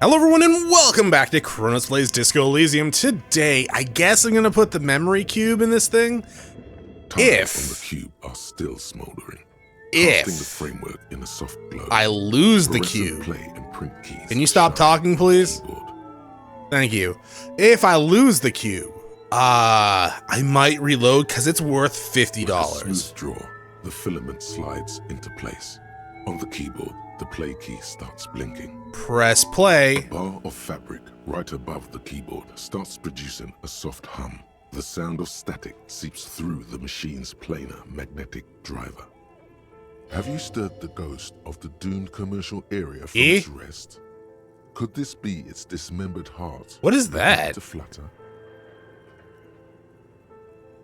Hello everyone and welcome back to Chronos Plays Disco Elysium. Today, I guess I'm gonna put the memory cube in this thing. Tiles on the cube are still smoldering. Casting the framework in a soft glow. I lose the cube. Play and print keys. Can you stop talking, please? Thank you. If I lose the cube, I might reload because it's worth $50. With a smooth draw, the filament slides into place. On the keyboard, the play key starts blinking. Press play. A bar of fabric right above the keyboard starts producing a soft hum. The sound of static seeps through the machine's planar magnetic driver. Have you stirred the ghost of the doomed commercial area from its rest? Could this be its dismembered heart? What is that? To flutter?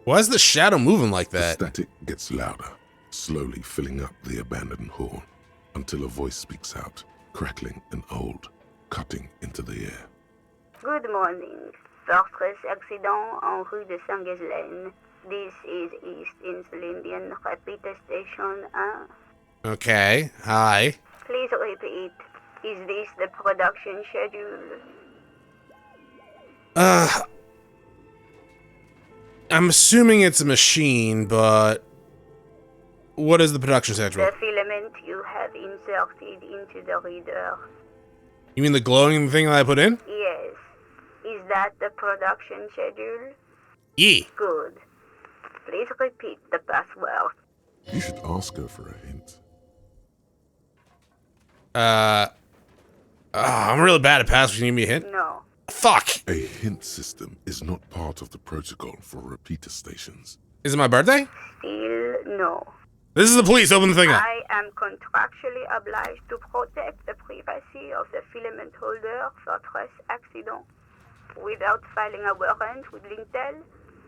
Why is the shadow moving like that? The static gets louder, slowly filling up the abandoned hall, until a voice speaks out, crackling and old, cutting into the air. Good morning. Fortress accident en rue de Saint-Ghislaine. This is East Insulindian Repeater Station 1. Okay, hi. Please repeat. Is this the production schedule? I'm assuming it's a machine, but what is the production schedule? The filament you have inserted into the reader. You mean the glowing thing that I put in? Yes. Is that the production schedule? Yeah. Good. Please repeat the password. You should ask her for a hint. I'm really bad at passwords. You need me a hint? No. Fuck! A hint system is not part of the protocol for repeater stations. Is it my birthday? Still no. This is the police. Open the thing up. I am contractually obliged to protect the privacy of the filament holder for stress accident. Without filing a warrant with Lintel,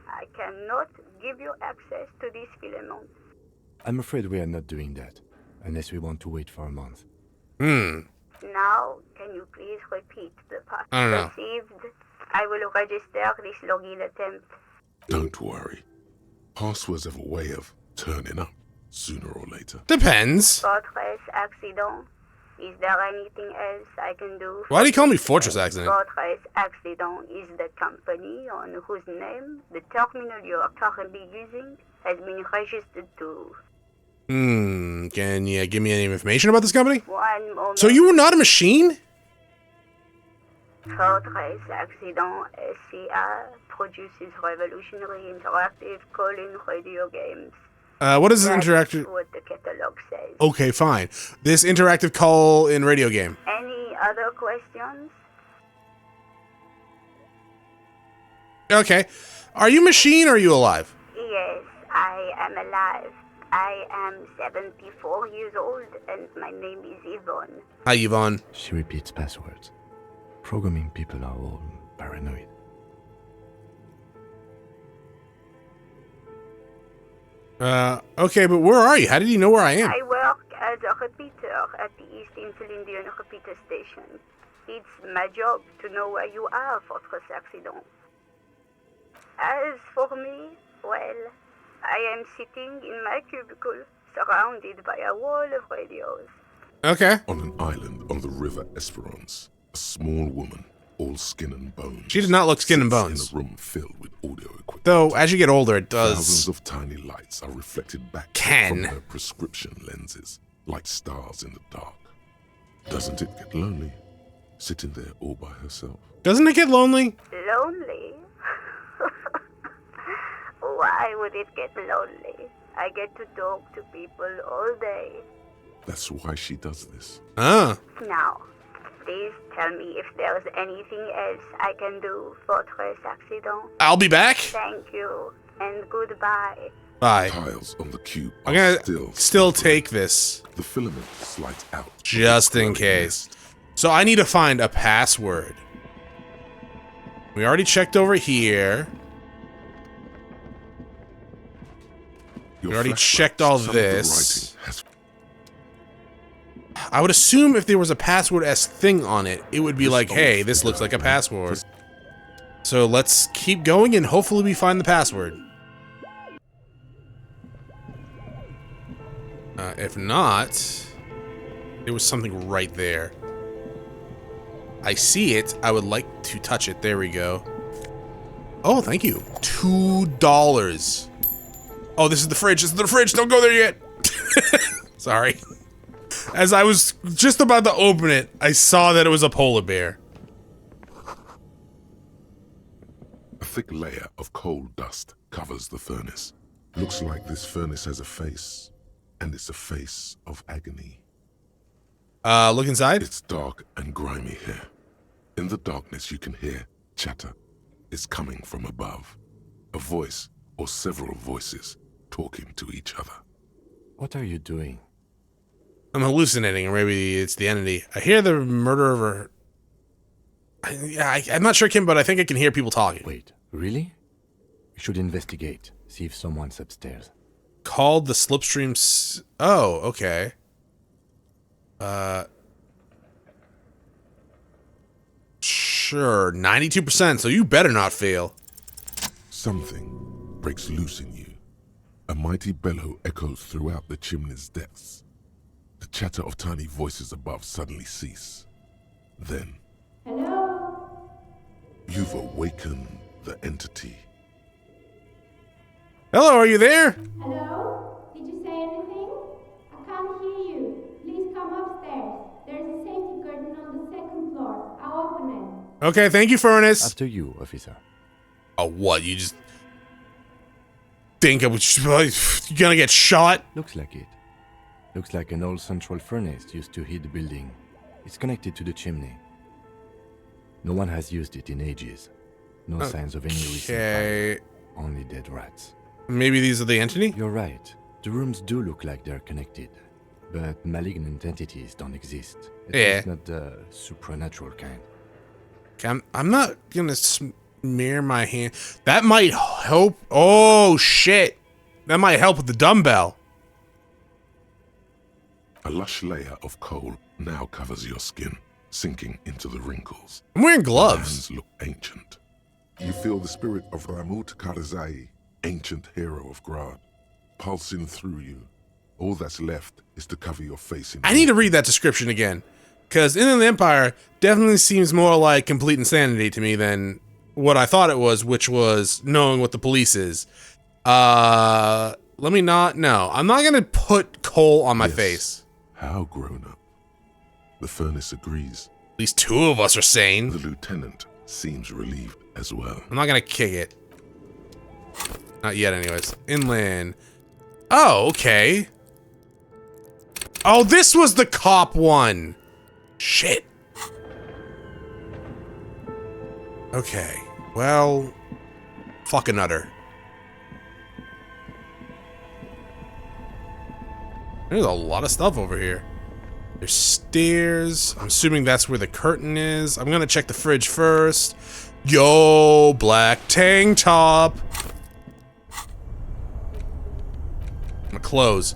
I cannot give you access to this filament. I'm afraid we are not doing that, unless we want to wait for a month. Now, can you please repeat the password? I don't know. Received. I will register this login attempt. Don't worry. Passwords have a way of turning up sooner or later. Depends. Fortress accident. Is there anything else I can do? Why do you call me Fortress Accident? Fortress Accident is the company on whose name the terminal you are currently using has been registered to. Can you give me any information about this company? One moment. So you were not a machine? Fortress Accident SCA produces revolutionary interactive call-in radio games. What is this That's interactive? what the catalog says. Okay, fine. This interactive call-in radio game. Any other questions? Okay. Are you machine or are you alive? Yes, I am alive. I am 74 years old and my name is Yvonne. Hi, Yvonne. She repeats passwords. Programming people are all paranoid. Okay, but where are you? How did you know where I am? I work as a repeater at the East Insulindian Repeater Station. It's my job to know where you are, Fortress Accident. As for me, well, I am sitting in my cubicle, surrounded by a wall of radios. Okay. On an island on the river Esperance, a small woman, all skin and bones. She did not look skin and sits bones. In a room filled with audio equipment. Though, as you get older, it does... Thousands of tiny lights are reflected back Can. from her prescription lenses, like stars in the dark. Doesn't it get lonely, sitting there all by herself? Doesn't it get lonely? Lonely? Why would it get lonely? I get to talk to people all day. That's why she does this. Ah. Now, please tell me if there's anything else I can do, Fortress Accident. I'll be back. Thank you, and goodbye. Bye. Tiles on the cube I'm are gonna still take this. The filament slides out. Just in case. So I need to find a password. We already checked over here. We already checked all this. I would assume if there was a password-esque thing on it, it would be like, hey, this looks like a password. So let's keep going and hopefully we find the password. If not, there was something right there. I see it. I would like to touch it. There we go. Oh, thank you. $2. Oh, this is the fridge. This is the fridge. Don't go there yet. Sorry. As I was just about to open it, I saw that it was a polar bear. A thick layer of coal dust covers the furnace. Looks like this furnace has a face, and it's a face of agony. Look inside. It's dark and grimy here. In the darkness you can hear chatter. It's coming from above. A voice, or several voices, talking to each other. What are you doing? I'm hallucinating, or maybe it's the entity. I hear the murder of her. I'm not sure, Kim, but I think I can hear people talking. Wait, really? We should investigate. See if someone's upstairs. Called the slipstream. Oh, okay. Sure, 92%, so you better not fail. Something breaks loose in you. A mighty bellow echoes throughout the chimney's depths. The chatter of tiny voices above suddenly cease. Then, Hello? you've awakened the entity. Hello, are you there? Hello? Did you say anything? I can't hear you. Please come upstairs. There's a safety curtain on the second floor. I'll open it. Okay, thank you, Furnace. After you, officer. Oh, what? You just think I was you're gonna get shot? Looks like it. Looks like an old central furnace used to heat the building. It's connected to the chimney. No one has used it in ages. No signs of any recent fire. Okay. Only dead rats. Maybe these are the entity? You're right. The rooms do look like they're connected. But malignant entities don't exist. At Yeah. least not the supernatural kind. Okay, I'm not gonna smear my hand. That might help. Oh, shit. That might help with the dumbbell. A lush layer of coal now covers your skin, sinking into the wrinkles. I'm wearing Your gloves. hands look ancient. You feel the spirit of Ramut Karzai, ancient hero of Grad, pulsing through you. All that's left is to cover your face in I need to read that description again. Because Inland Empire definitely seems more like complete insanity to me than what I thought it was, which was knowing what the police is. Let me not. No, I'm not gonna put coal on my Yes. face. How grown up. The furnace agrees. At least two of us are sane. The lieutenant seems relieved as well. I'm not gonna kick it. Not yet, anyways. Inland. Oh, okay. Oh, this was the cop one. Shit. Okay. Well, fucking utter. There's a lot of stuff over here. There's stairs. I'm assuming that's where the curtain is. I'm gonna check the fridge first. Yo, black tank top. I'm gonna close.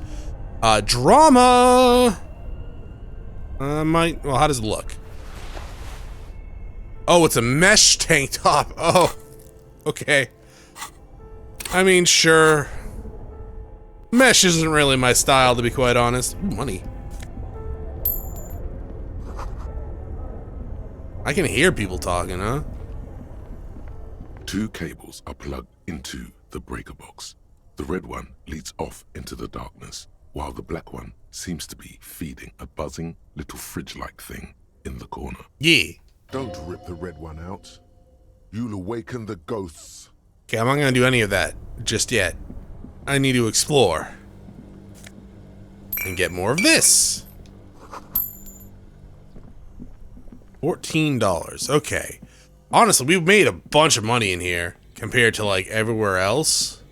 Drama. Well, how does it look? Oh, it's a mesh tank top. Oh, okay. I mean, sure. Mesh isn't really my style, to be quite honest. Ooh, money. I can hear people talking, huh? 2 cables are plugged into the breaker box. The red one leads off into the darkness, while the black one seems to be feeding a buzzing little fridge-like thing in the corner. Yeah. Don't rip the red one out. You'll awaken the ghosts. Okay, I'm not gonna do any of that just yet. I need to explore. And get more of this. $14. Okay. Honestly, we've made a bunch of money in here compared to like everywhere else.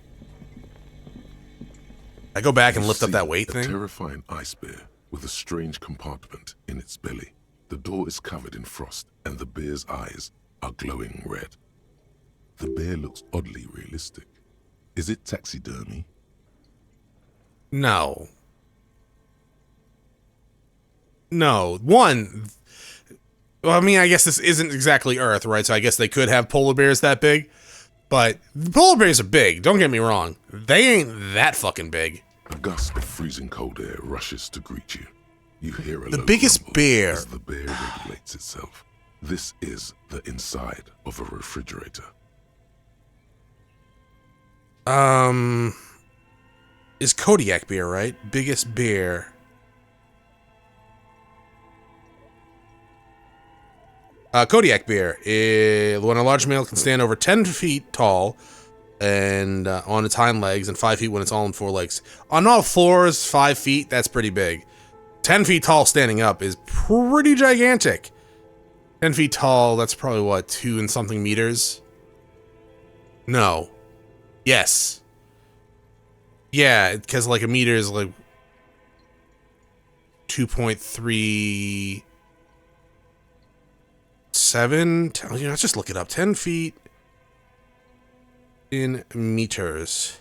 I go back and lift up that weight a thing. Terrifying ice bear with a strange compartment in its belly. The door is covered in frost, and the bear's eyes are glowing red. The bear looks oddly realistic. Is it taxidermy? No. No. One. Well, I mean, I guess this isn't exactly Earth, right? So I guess they could have polar bears that big. But polar bears are big, don't get me wrong. They ain't that fucking big. A gust of freezing cold air rushes to greet you. You hear a The low biggest rumble bear. as the bear regulates itself. This is the inside of a refrigerator. Is Kodiak beer, right? Biggest beer. Kodiak beer. When a large male can stand over 10 feet tall and on its hind legs, and 5 feet when it's all on 4 legs. On all fours, 5 feet, that's pretty big. 10 feet tall standing up is pretty gigantic. 10 feet tall, that's probably what, 2 and something meters? No. Yes. Yeah, because like a meter is like 2.37. Let's just look it up. 10 feet in meters.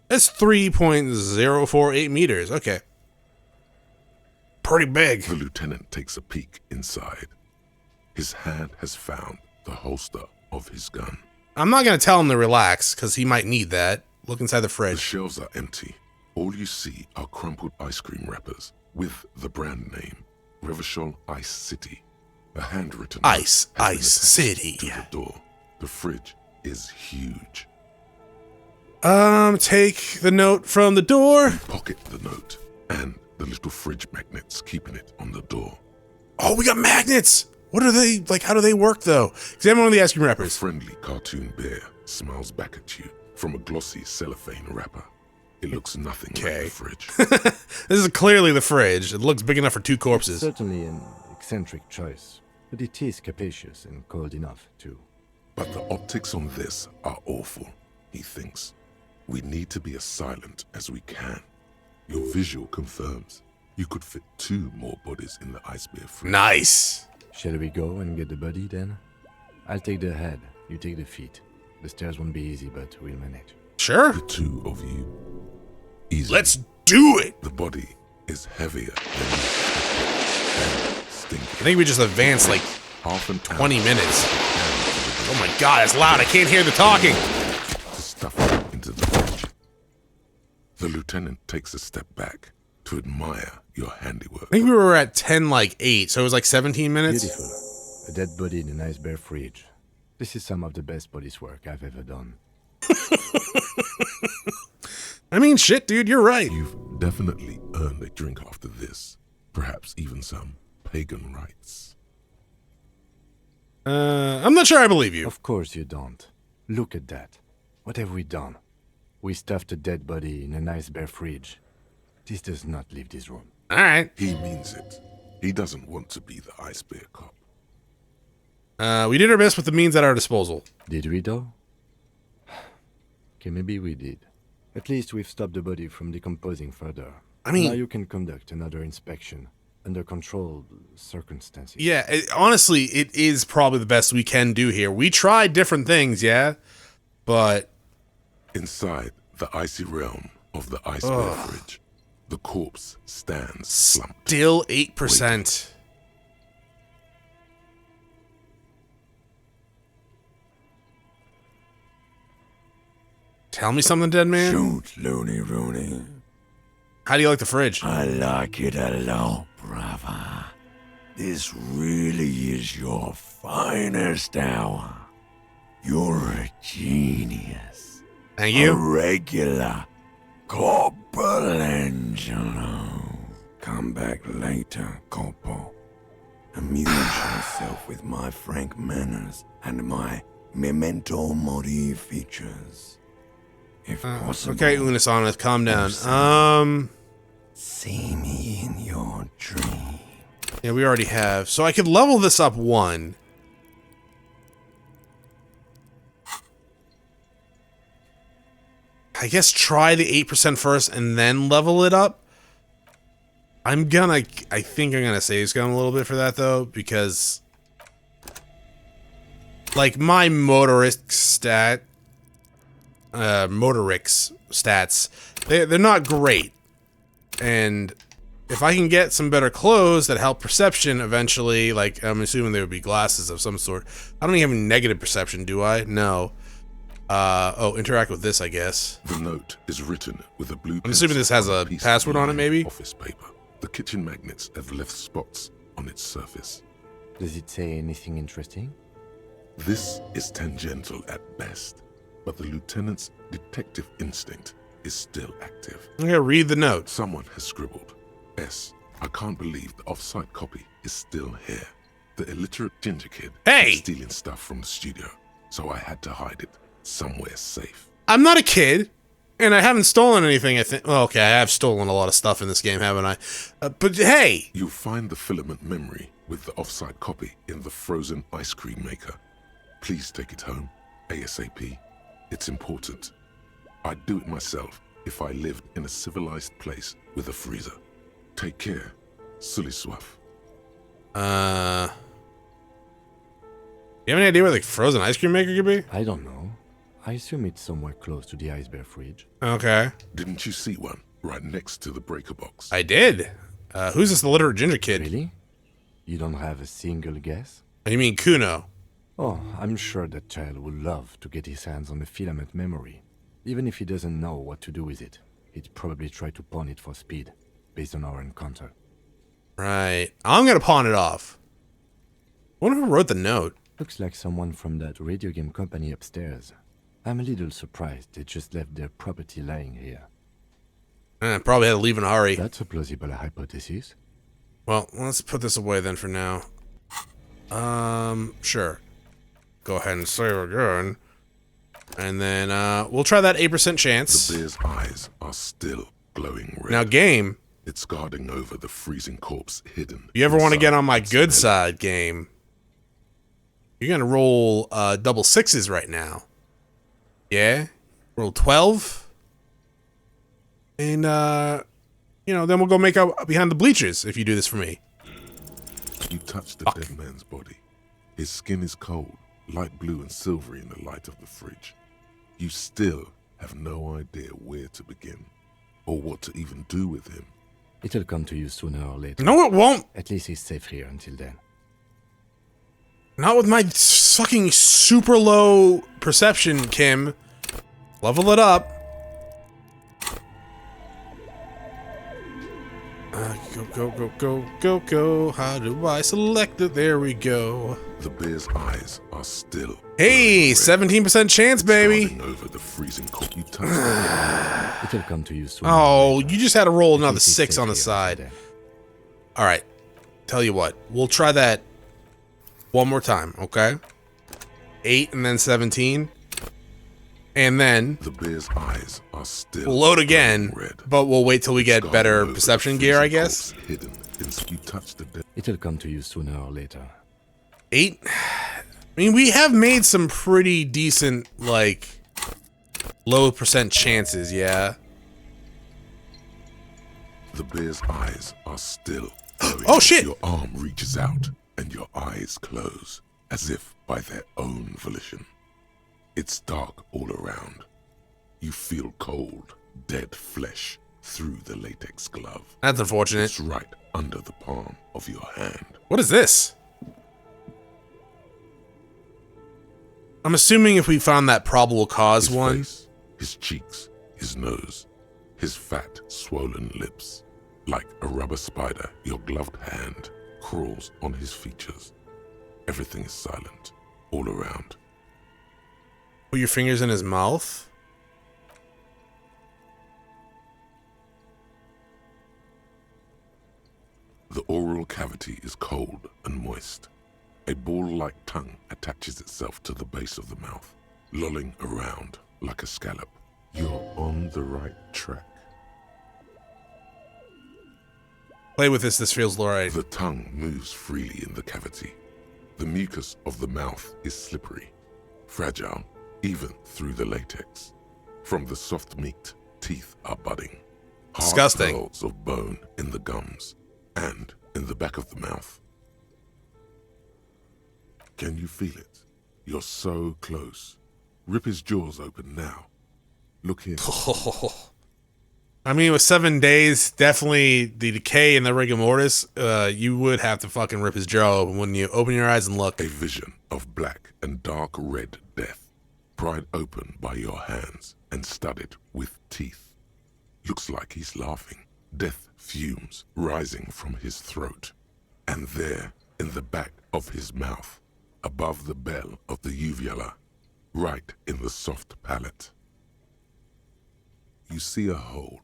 That's 3.048 meters. Okay. Pretty big. The lieutenant takes a peek inside. His hand has found the holster of his gun. I'm not going to tell him to relax, because he might need that. Look inside the The fridge. shelves are empty. All you see are crumpled ice cream wrappers with the brand name, Revachol Ice City. A handwritten note Ice has been City. attached to the door. The fridge is huge. Take the note from the door. Pocket the note and the little fridge magnets keeping it on the door. Oh, we got magnets! What are they, like, how do they work, though? Examine one of the ice cream A wrappers. friendly cartoon bear smiles back at you from a glossy cellophane wrapper. It looks nothing like Okay. the fridge. This is clearly the fridge. It looks big enough for 2 corpses. Certainly an eccentric choice, but it is capacious and cold enough, too. But the optics on this are awful, he thinks. We need to be as silent as we can. Your visual confirms you could fit 2 more bodies in the ice bear fridge. Nice. Shall we go and get the body, then? I'll take the head, you take the feet. The stairs won't be easy, but we'll manage. Sure. The 2 of you. Easy. Let's do it. The body is heavier than you expected and stinky. I think we just advanced like Half an 20 hour minutes. down to Oh my god, it's loud. I can't hear the talking. to stuff it into the fridge. The lieutenant takes a step back to admire your handiwork. I think we were at 10, like 8, so it was like 17 minutes. Beautiful. A dead body in a nice bare fridge. This is some of the best police work I've ever done. I mean, shit, dude, you're right. You've definitely earned a drink after this. Perhaps even some pagan rites. I'm not sure I believe you. Of course you don't. Look at that. What have we done? We stuffed a dead body in a nice bare fridge. This does not leave this room. All right. He means it. He doesn't want to be the ice bear cop. We did our best with the means at our disposal. Did we, though? Okay, maybe we did. At least we've stopped the body from decomposing further. I mean- now you can conduct another inspection under controlled circumstances. Yeah, honestly, it is probably the best we can do here. We tried different things, yeah, but Inside the icy realm of the ice bear fridge, the corpse stands slumped. still 8%. Tell me something, dead man. Shoot, Looney Rooney. How do you like the fridge? I like it a lot, brother. This really is your finest hour. You're a genius. Thank A you. regular Corporangelo. Come back later, Corpo. Amuse yourself with my frank manners and my memento mori features. If possible, Okay, Unisoneth, calm down. see me in your dream. Yeah, we already have. So I could level this up 1. I guess try the 8% first and then level it up. I think I'm gonna save scum a little bit for that though, because like my motorix stats, they're not great. And if I can get some better clothes that help perception eventually, like I'm assuming there would be glasses of some sort. I don't even have negative perception, do I? No. Interact with this, I guess. The note is written with a blue I'm assuming this has pencil a on piece of password on it, lined maybe? Office paper. The kitchen magnets have left spots on its surface. Does it say anything interesting? This is tangential at best, but the lieutenant's detective instinct is still active. I'm gonna read the note. Someone has scribbled, S. I can't believe the off-site copy is still here. The illiterate ginger kid Hey! is stealing stuff from the studio, so I had to hide it somewhere safe. I'm not a kid, and I haven't stolen anything, I think. Well, okay, I have stolen a lot of stuff in this game, haven't I? But hey! You'll find the filament memory with the off-site copy in the frozen ice cream maker. Please take it home, ASAP. It's important. I'd do it myself if I lived in a civilized place with a freezer. Take care, Sully Swaff. You have any idea where the frozen ice cream maker could be? I don't know. I assume it's somewhere close to the ice bear fridge. Okay. Didn't you see one right next to the breaker box? I did. Who's this illiterate ginger kid? Really? You don't have a single guess? You mean Kuno? Oh, I'm sure that child would love to get his hands on the filament memory. Even if he doesn't know what to do with it, he'd probably try to pawn it for speed, based on our encounter. Right. I'm gonna pawn it off. I wonder who wrote the note. Looks like someone from that radio game company upstairs. I'm a little surprised they just left their property lying here. Probably had to leave in a hurry. That's a plausible hypothesis. Well, let's put this away then for now. Sure. Go ahead and save again. And then, we'll try that 8% chance. The bear's eyes are still glowing red. Now, game. It's guarding over the freezing corpse hidden. You ever want to inside get on my its good belly. side, game? You're gonna roll, double sixes right now. Yeah? Roll 12. And, you know, then we'll go make out behind the bleachers if you do this for me. You touch the Fuck. dead man's body. His skin is cold, light blue and silvery in the light of the fridge. You still have no idea where to begin, or what to even do with him. It'll come to you sooner or later. No, it won't. At least he's safe here until then. Not with my fucking super low perception, Kim. Level it up. Go. How do I select it? There we go. The bear's eyes are still. Hey, glowing red. 17% chance, baby. Guarding over the freezing corpse. You touch the It'll come to you sooner Oh, or later. you just had to roll At another least he's 6 safe on the here side. until then. All right. Tell you what, we'll try that one more time, okay? 8 and then 17. And then The bear's eyes are still. we'll load again, glowing red. but we'll wait till we get Guarding better over the perception gear, I freezing guess. corpse hidden you touch the dead. It'll come to you sooner or later. 8. I mean, we have made some pretty decent, like, low percent chances, yeah. The bear's eyes are still. glowing. Oh, shit! Your arm reaches out and your eyes close, as if by their own volition. It's dark all around. You feel cold, dead flesh through the latex glove. That's unfortunate. It's right under the palm of your hand. What is this? I'm assuming if we found that probable cause His one. face, his cheeks, his nose, his fat, swollen lips. Like a rubber spider, your gloved hand crawls on his features. Everything is silent, all around. Put your fingers in his mouth. The oral cavity is cold and moist. A ball-like tongue attaches itself to the base of the mouth, lolling around like a scallop. You're on the right track. Play with this feels alright. The tongue moves freely in the cavity. The mucus of the mouth is slippery, fragile, even through the latex. From the soft meat, teeth are budding. Hard Disgusting. pearls of bone in the gums and in the back of the mouth. Can you feel it? You're so close. Rip his jaws open now. Look here. I mean, with 7 days, definitely the decay and the rigor mortis, you would have to fucking rip his jaw open, wouldn't you? Open your eyes and look. A vision of black and dark red death, pried open by your hands and studded with teeth. Looks like he's laughing. Death fumes rising from his throat. And there, in the back of his mouth, above the bell of the uvula, right in the soft palate. You see a hole,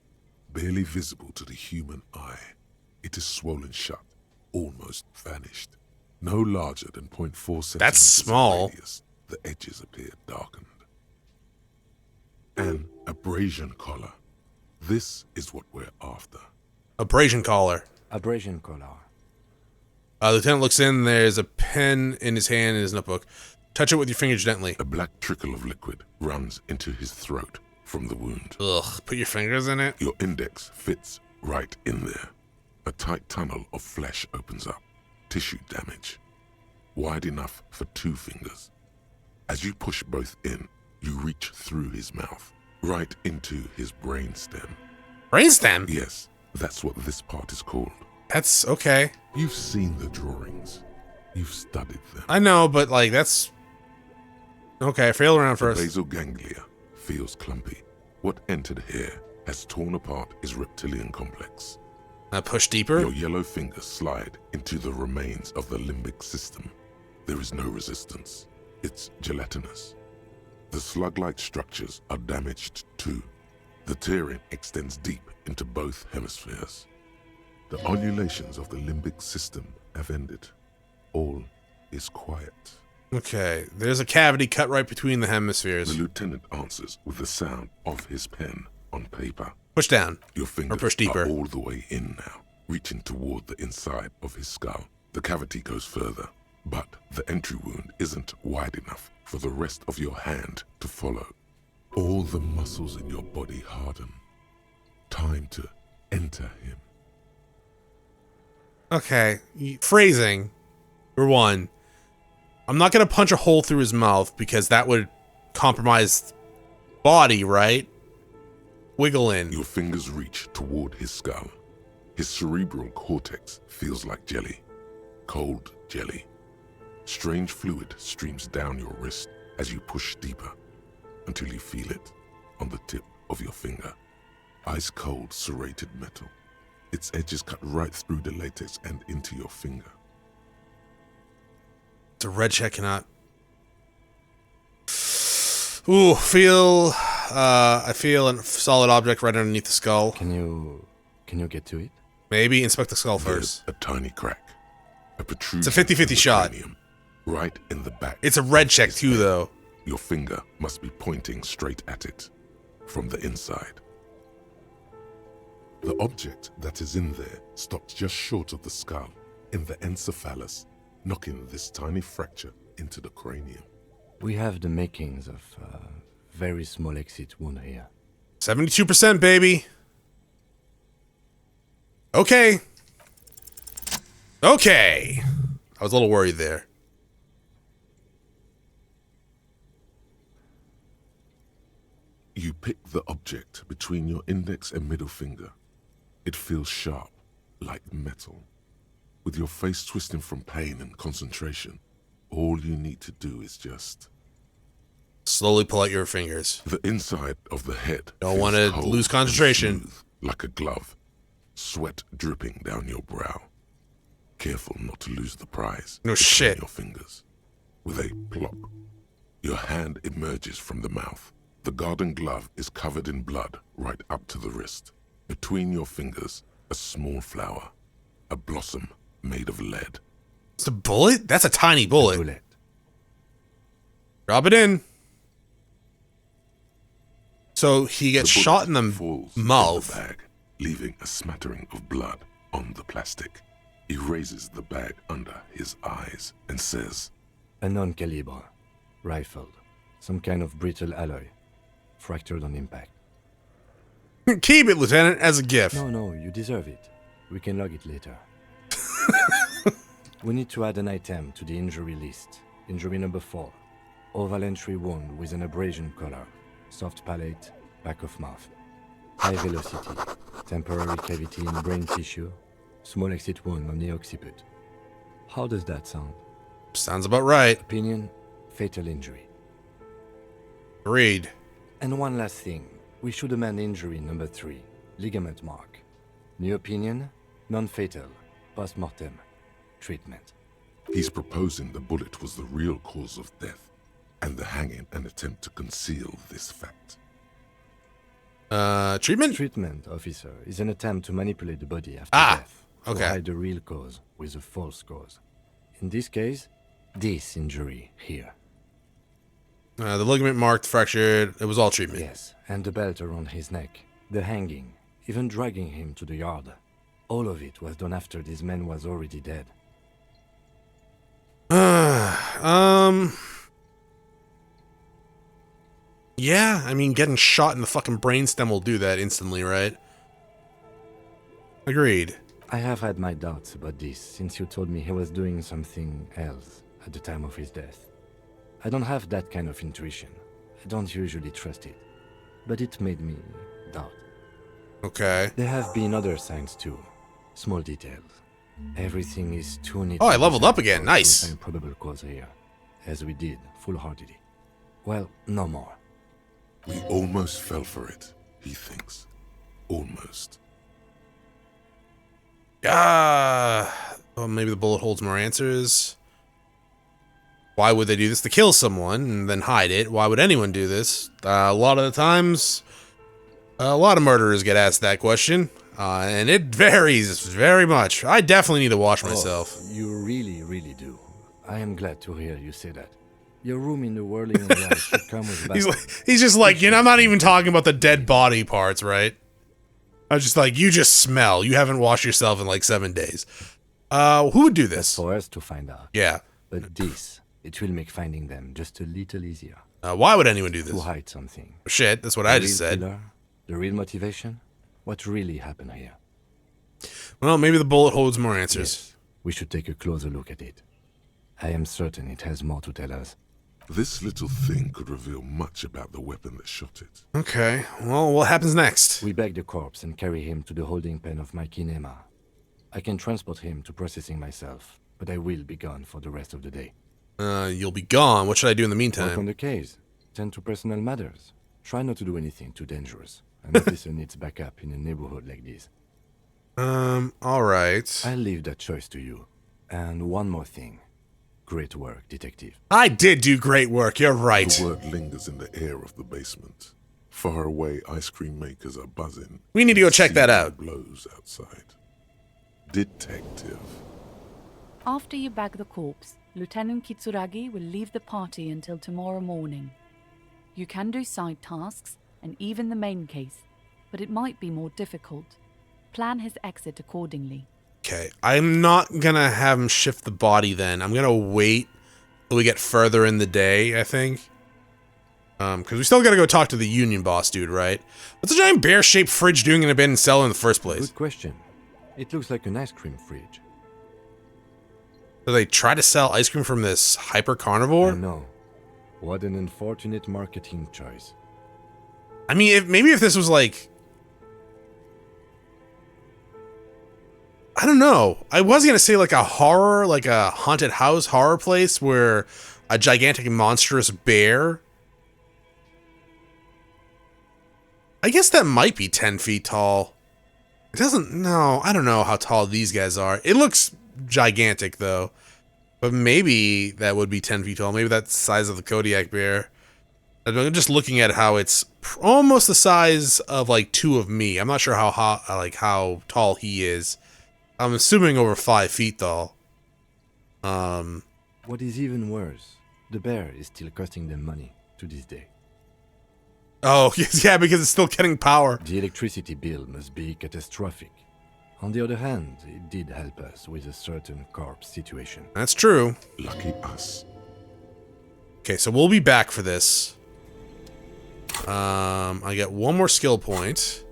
barely visible to the human eye. It is swollen shut, almost vanished. No larger than 0.4 centimeters That's small. in radius. The edges appear darkened. An abrasion collar. This is what we're after. Abrasion collar. Abrasion collar. Lieutenant looks in. There's a pen in his hand in his notebook. Touch it with your finger gently. A black trickle of liquid runs into his throat from the wound. Ugh, put your fingers in it. Your index fits right in there. A tight tunnel of flesh opens up. Tissue damage. Wide enough for 2 fingers. As you push both in, you reach through his mouth, right into his brainstem. Brainstem? Yes, that's what this part is called. That's okay. You've seen the drawings. You've studied them. I know, but like, that's... Okay, fail around The first. basal ganglia feels clumpy. What entered here has torn apart his reptilian complex. Push deeper. Your yellow fingers slide into the remains of the limbic system. There is no resistance. It's gelatinous. The slug-like structures are damaged too. The tearing extends deep into both hemispheres. The undulations of the limbic system have ended. All is quiet. Okay, there's a cavity cut right between the The hemispheres. lieutenant answers with the sound of his pen on paper. Push down. Your fingers push deeper. are all the way in now, reaching toward the inside of his skull. The cavity goes further, but the entry wound isn't wide enough for the rest of your hand to follow. All the muscles in your body harden. Time to enter him. Okay, phrasing. For one, I'm not going to punch a hole through his mouth because that would compromise body, right? Wiggle in. Your fingers reach toward his skull. His cerebral cortex feels like jelly. Cold jelly. Strange fluid streams down your wrist as you push deeper until you feel it on the tip of your finger. Ice cold serrated metal. Its edges cut right through the latex and into your finger. It's a red check cannot. Ooh, I feel a solid object right underneath the skull. Can you get to it? Maybe inspect the skull There's first. a tiny crack. A protrusion. It's a 50-50 from the shot. cranium, right in the back. It's a red of check his too, head. though. Your finger must be pointing straight at it, from the inside. The object that is in there stops just short of the skull, in the encephalus, knocking this tiny fracture into the cranium. We have the makings of a very small exit wound here. 72%, baby. Okay. Okay. I was a little worried there. You pick the object between your index and middle finger. It feels sharp, like metal. With your face twisting from pain and concentration, all you need to do is just... Slowly pull out your fingers. The inside of the head. Don't feels wanna cold lose and concentration. smooth, like a glove. Sweat dripping down your brow. Careful not to lose the prize. No between shit. Your fingers. With a plop, your hand emerges from the mouth. The garden glove is covered in blood right up to the wrist. Between your fingers, a small flower. A blossom made of lead. It's a bullet? That's a tiny bullet. Bullet. Drop it in. So he gets The shot in bullet the falls mouth. in the bag, leaving a smattering of blood on the plastic. He raises the bag under his eyes and says, A non-caliber. Rifled. Some kind of brittle alloy. Fractured on impact. Keep it, Lieutenant, as a gift. No, you deserve it. We can log it later. We need to add an item to the injury list. Injury number 4. Oval entry wound with an abrasion collar. Soft palate, back of mouth. High velocity. Temporary cavity in brain tissue. Small exit wound on the occiput. How does that sound? Sounds about right. Opinion, fatal injury. Agreed. And one last thing. We should amend injury number 3. Ligament mark. New opinion, non-fatal. Post-mortem. Treatment. He's proposing the bullet was the real cause of death, and the hanging an attempt to conceal this fact. Treatment? Treatment, officer, is an attempt to manipulate the body after death. Okay. To hide the real cause with a false cause. In this case, this injury here. The ligament marked, fractured. It was all treatment. Yes, and the belt around his neck, the hanging, even dragging him to the yard. All of it was done after this man was already dead. Yeah, I mean, getting shot in the fucking brainstem will do that instantly, right? Agreed. I have had my doubts about this since you told me he was doing something else at the time of his death. I don't have that kind of intuition. I don't usually trust it. But it made me doubt. Okay. There have been other signs too. Small details. Everything is too neat. Oh, I leveled up again. Nice. To find probable cause here, as we did, full-heartedly. Well, no more. We almost fell for it, he thinks. Almost. Well, maybe the bullet holds more answers. Why would they do this? To kill someone and then hide it. Why would anyone do this? A lot of the times, a lot of murderers get asked that question. And it varies very much. I definitely need to wash myself. You really, really do. I am glad to hear you say that. Your room in the whirling light should come with he's just like, I'm not even talking about the dead body parts, right? I was just like, you just smell. You haven't washed yourself in like 7 days. Who would do this? That's for us to find out. Yeah. But this, it will make finding them just a little easier. Why would anyone do this? To hide something. Shit, that's what I just said. Killer, the real motivation? What really happened here? Well, maybe the bullet holds more answers. Yes, we should take a closer look at it. I am certain it has more to tell us. This little thing could reveal much about the weapon that shot it. Okay, well, what happens next? We bag the corpse and carry him to the holding pen of my kinema. I can transport him to processing myself, but I will be gone for the rest of the day. You'll be gone. What should I do in the meantime? Work on the case. Tend to personal matters. Try not to do anything too dangerous. An officer needs backup in a neighborhood like this. Alright. I'll leave that choice to you. And one more thing. Great work, detective. I did do great work, you're right. The word lingers in the air of the basement. Far away, ice cream makers are buzzing. We need to go check that out. Blows outside. Detective. After you bag the corpse, Lieutenant Kitsuragi will leave the party until tomorrow morning. You can do side tasks, and even the main case, but it might be more difficult. Plan his exit accordingly. Okay, I'm not gonna have him shift the body then. I'm gonna wait till we get further in the day, I think. Because we still gotta go talk to the union boss dude, right? What's a giant bear-shaped fridge doing in a abandoned cell in the first place? Good question. It looks like an ice cream fridge. Do they try to sell ice cream from this hyper carnivore? I know. What an unfortunate marketing choice. I mean, maybe if this was like... I don't know. I was going to say like a horror, like a haunted house horror place where a gigantic monstrous bear... I guess that might be 10 feet tall. It doesn't... No, I don't know how tall these guys are. It looks gigantic though. But maybe that would be 10 feet tall. Maybe that's the size of the Kodiak bear. I'm just looking at how it's almost the size of like 2 of me. I'm not sure how tall he is. I'm assuming over 5 feet tall. What is even worse, the bear is still costing them money to this day. Oh, yeah, because it's still getting power. The electricity bill must be catastrophic. On the other hand, it did help us with a certain corpse situation. That's true. Lucky us. Okay, so we'll be back for this. I get 1 more skill point.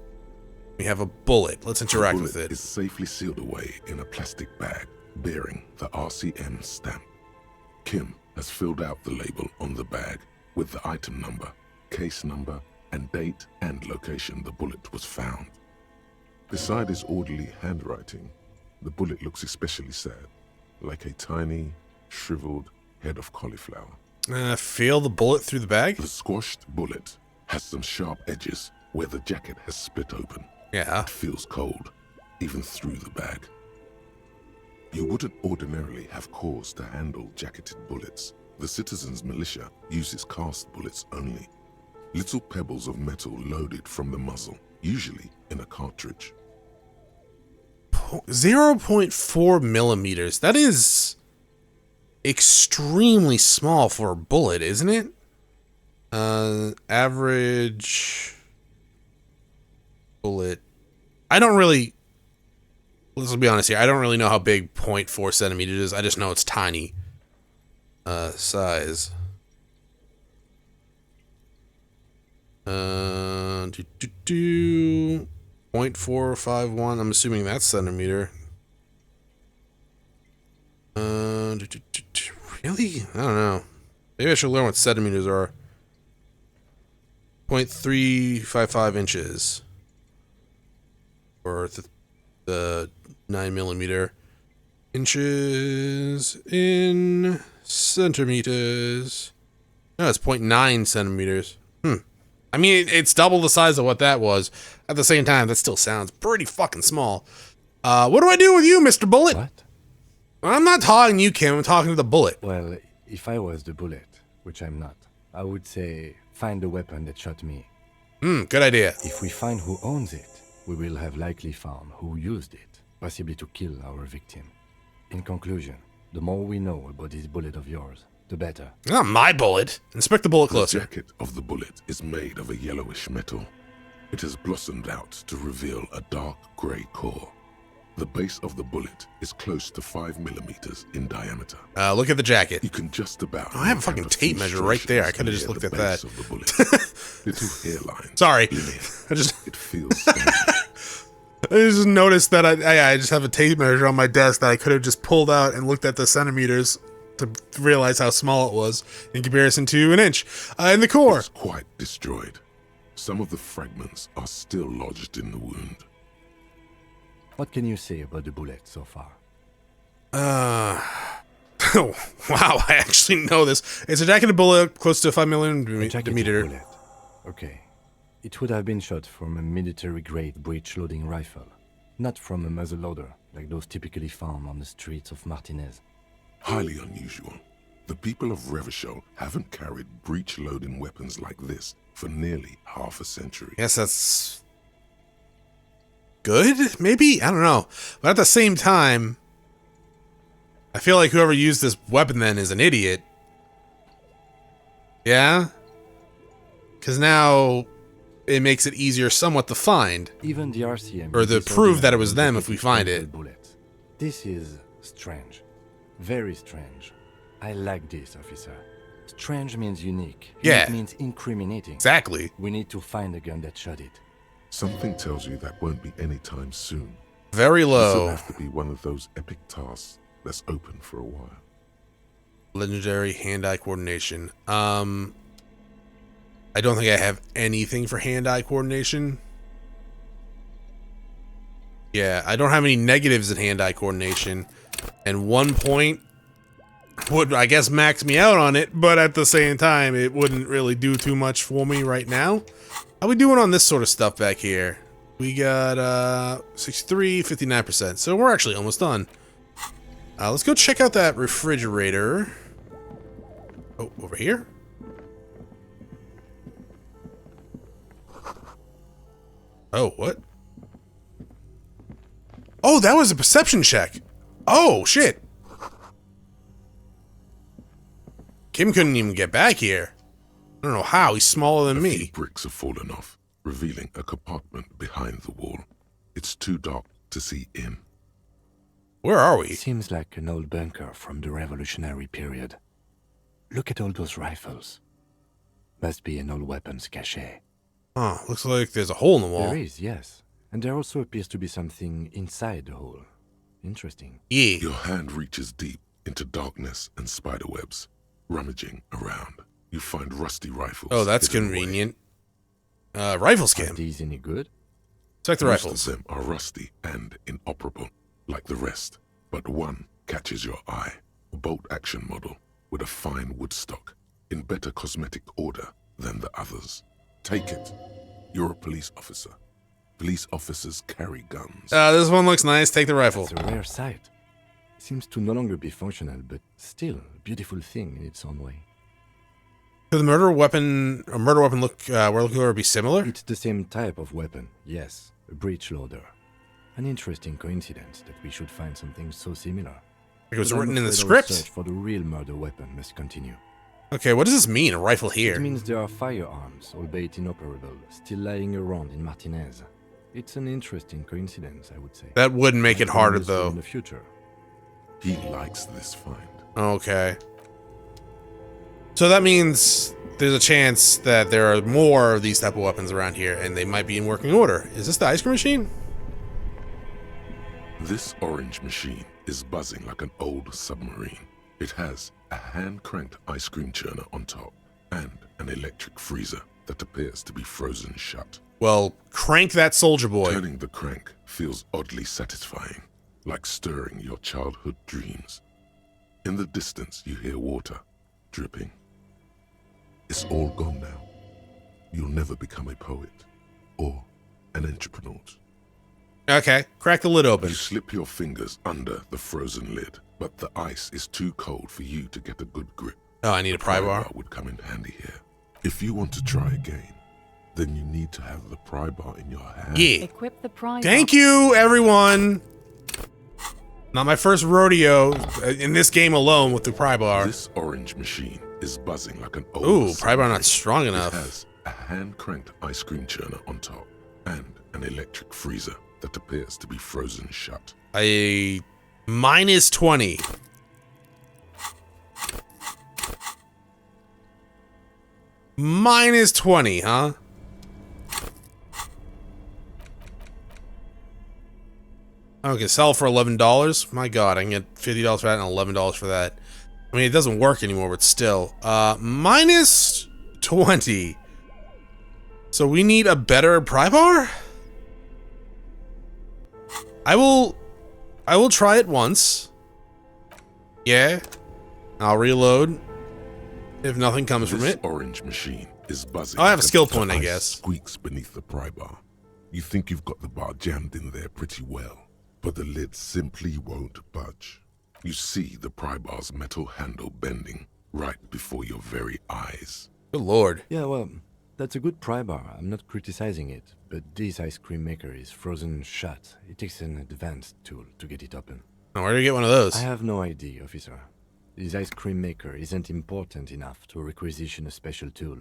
We have a bullet. Let's interact with it. Is safely sealed away in a plastic bag bearing the RCM stamp. Kim has filled out the label on the bag with the item number, case number, and date and location the bullet was found. Beside his orderly handwriting, the bullet looks especially sad, like a tiny, shriveled head of cauliflower. Feel the bullet through the bag? The squashed bullet has some sharp edges where the jacket has split open. Yeah. It feels cold, even through the bag. You wouldn't ordinarily have cause to handle jacketed bullets. The citizens' militia uses cast bullets only. Little pebbles of metal loaded from the muzzle, usually in a cartridge. 0.4 millimeters. That is extremely small for a bullet, isn't it? Average bullet. I don't really. Let's be honest here. I don't really know how big 0.4 centimeters is. I just know it's tiny. Size. 0.451. I'm assuming that's centimeter. Really? I don't know. Maybe I should learn what centimeters are. 0.355 inches. Or the 9 millimeter. Inches in centimeters. No, it's 0.9 centimeters. I mean, it's double the size of what that was. At the same time, that still sounds pretty fucking small. What do I do with you, Mr. Bullet? What? I'm not talking to you, Kim. I'm talking to the bullet. Well, if I was the bullet, which I'm not, I would say find the weapon that shot me. Good idea. If we find who owns it, we will have likely found who used it, possibly to kill our victim. In conclusion, the more we know about this bullet of yours, the better. Not my bullet. Inspect the bullet closer. The jacket of the bullet is made of a yellowish metal. It has blossomed out to reveal a dark grey core. The base of the bullet is close to 5 millimeters in diameter. Look at the jacket. You can just about. Oh, I have a fucking tape measure right there. I could have just looked at that. Of the bullet. Little hairline. Sorry. Linear. It feels I just noticed that I just have a tape measure on my desk that I could have just pulled out and looked at the centimeters to realize how small it was in comparison to an inch. In the core. It's quite destroyed. Some of the fragments are still lodged in the wound. What can you say about the bullet so far? Oh, wow, I actually know this. It's a jacketed bullet close to 5 millimeter. Bullet. Okay. It would have been shot from a military-grade breech-loading rifle, not from a muzzleloader like those typically found on the streets of Martinez. Highly unusual. The people of Revachol haven't carried breech-loading weapons like this for nearly half a century. Yes, that's good, maybe? I don't know. But at the same time, I feel like whoever used this weapon then is an idiot. Yeah? Because now it makes it easier somewhat to find. Even the RCM... Or to prove that it was them if we find it. Bullet. This is strange. Very strange. I like this, officer. Strange means unique. Yeah. It means incriminating. Exactly. We need to find the gun that shot it. Something tells you that won't be anytime soon. Very This will low. have to be one of those epic tasks that's open for a while. Legendary hand-eye coordination. I don't think I have anything for hand-eye coordination. Yeah, I don't have any negatives in hand-eye coordination. And 1 point would, I guess, max me out on it, but at the same time, it wouldn't really do too much for me right now. How we doing on this sort of stuff back here? We got 63, 59%, so we're actually almost done. Let's go check out that refrigerator. Oh, over here? Oh, what? Oh, that was a perception check. Oh, shit. Kim couldn't even get back here. I don't know how. He's smaller than A me. few bricks have fallen off, revealing a compartment behind the wall. It's too dark to see in. Where are we? Seems like an old bunker from the revolutionary period. Look at all those rifles. Must be an old weapons cache. Oh, looks like there's a hole in the wall. There is, yes. And there also appears to be something inside the hole. Interesting. Yeah. Your hand reaches deep into darkness and spiderwebs. Rummaging around, you find rusty rifles. Oh, that's hidden away. convenient. Rifle Are skim. these any good? Check the Most rifles. of them are rusty and inoperable, like the rest. But one catches your eye. A bolt-action model with a fine wood stock, in better cosmetic order than the others. Take it. You're a police officer. Police officers carry guns. This one looks nice. Take the rifle. It's a rare sight. seems to no longer be functional, but still a beautiful thing in its own way. Could the murder weapon look we're looking for be similar? It's the same type of weapon, yes, a breech loader. An interesting coincidence that we should find something so similar. It was But I'm written in the afraid our script. search for the real murder weapon must continue. Okay, what does this mean? A rifle here? It means there are firearms, albeit inoperable, still lying around in Martinez. It's an interesting coincidence, I would say. That would make it Might be harder useful though. in the future. He likes this find. Okay. So that means there's a chance that there are more of these type of weapons around here, and they might be in working order. Is this the ice cream machine? This orange machine is buzzing like an old submarine. It has a hand-cranked ice cream churner on top and an electric freezer that appears to be frozen shut. Well, crank that soldier boy. Turning the crank feels oddly satisfying, like stirring your childhood dreams. In the distance, you hear water dripping. It's all gone now. You'll never become a poet or an entrepreneur. Okay, crack the lid open. You slip your fingers under the frozen lid, but the ice is too cold for you to get a good grip. Oh, I need a pry bar. Would come in handy here. If you want to try again, then you need to have the pry bar in your hand. Yeah. Equip the pry Thank bar. you, everyone. Not my first rodeo in this game alone with the pry bar. This orange machine is buzzing like an old Ooh, pry bar not submarine. strong It enough. has a hand-cranked ice cream churner on top and an electric freezer that appears to be frozen shut. A minus 20. Minus 20, huh? Okay, sell for $11. My god, I can get $50 for that and $11 for that. I mean, it doesn't work anymore, but still. Minus 20. So we need a better pry bar? I will try it once. Yeah. I'll reload. If nothing comes from This it. orange machine is buzzing. I have a until skill the point, I ice guess. Squeaks beneath the pry bar. You think you've got the bar jammed in there pretty well, but the lid simply won't budge. You see the pry bar's metal handle bending right before your very eyes. Good lord. Yeah, well, that's a good pry bar. I'm not criticizing it, but this ice cream maker is frozen shut. It takes an advanced tool to get it open. Now, where do you get one of those? I have no idea, officer. This ice cream maker isn't important enough to requisition a special tool.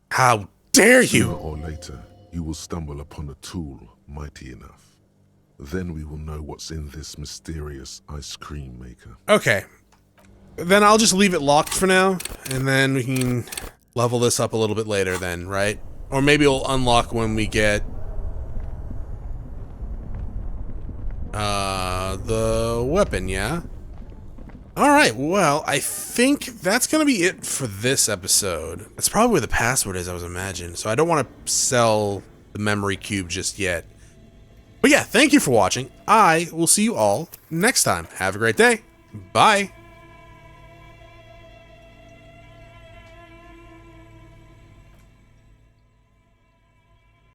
How dare Sooner you? or later, you will stumble upon a tool mighty enough. Then we will know what's in this mysterious ice cream maker. Okay. Then I'll just leave it locked for now, and then we can level this up a little bit later then, right? Or maybe it'll unlock when we get the weapon, yeah? Alright, well, I think that's gonna be it for this episode. That's probably where the password is, I was imagining. So I don't want to sell the memory cube just yet. But yeah, thank you for watching. I will see you all next time. Have a great day. Bye.